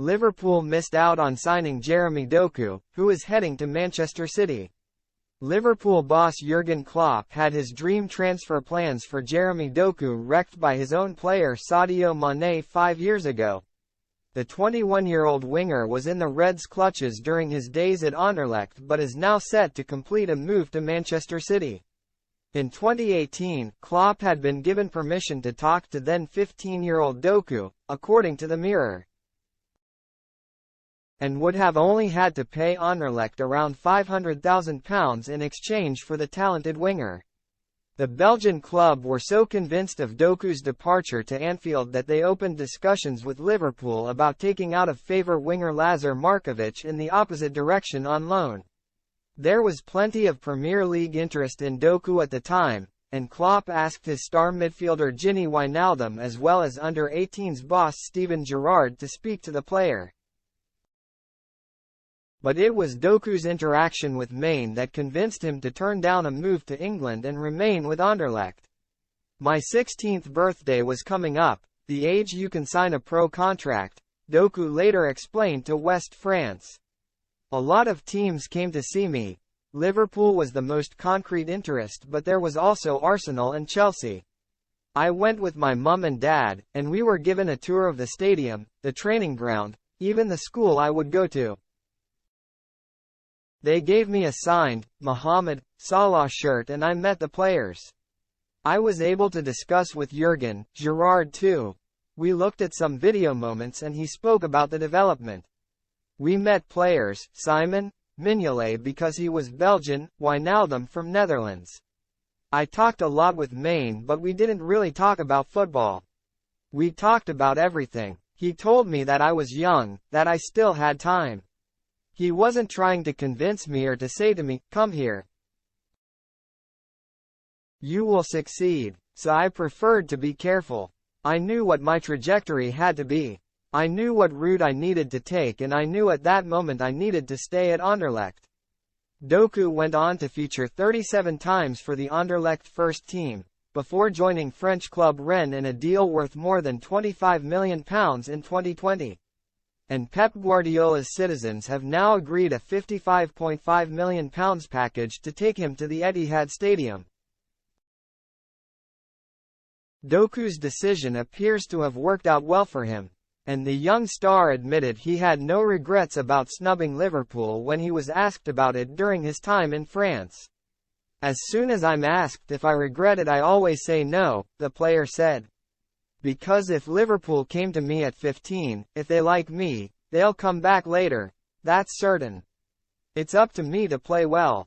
Liverpool missed out on signing Jeremy Doku, who is heading to Manchester City. Liverpool boss Jurgen Klopp had his dream transfer plans for Jeremy Doku wrecked by his own player Sadio Mane 5 years ago. The 21-year-old winger was in the Reds' clutches during his days at Anderlecht but is now set to complete a move to Manchester City. In 2018, Klopp had been given permission to talk to then 15-year-old Doku, according to the Mirror, and would have only had to pay Anderlecht around £500,000 in exchange for the talented winger. The Belgian club were so convinced of Doku's departure to Anfield that they opened discussions with Liverpool about taking out of favour winger Lazar Markovic in the opposite direction on loan. There was plenty of Premier League interest in Doku at the time, and Klopp asked his star midfielder Gini Wijnaldum as well as under-18s boss Steven Gerrard to speak to the player. But it was Doku's interaction with Mane that convinced him to turn down a move to England and remain with Anderlecht. "My 16th birthday was coming up, the age you can sign a pro contract," Doku later explained to West France. "A lot of teams came to see me. Liverpool was the most concrete interest, but there was also Arsenal and Chelsea. I went with my mum and dad, and we were given a tour of the stadium, the training ground, even the school I would go to. They gave me a signed, Mohamed Salah shirt and I met the players. I was able to discuss with Jurgen, Gerrard too. We looked at some video moments and he spoke about the development. We met players, Simon Mignolet because he was Belgian, Wijnaldum from Netherlands. I talked a lot with Mane but we didn't really talk about football. We talked about everything. He told me that I was young, that I still had time. He wasn't trying to convince me or to say to me, come here. You will succeed. So I preferred to be careful. I knew what my trajectory had to be. I knew what route I needed to take and I knew at that moment I needed to stay at Anderlecht." Doku went on to feature 37 times for the Anderlecht first team, before joining French club Rennes in a deal worth more than £25 million in 2020. And Pep Guardiola's citizens have now agreed a £55.5 million package to take him to the Etihad Stadium. Doku's decision appears to have worked out well for him, and the young star admitted he had no regrets about snubbing Liverpool when he was asked about it during his time in France. "As soon as I'm asked if I regret it I always say no," the player said. "Because if Liverpool came to me at 15, if they like me, they'll come back later, that's certain. It's up to me to play well."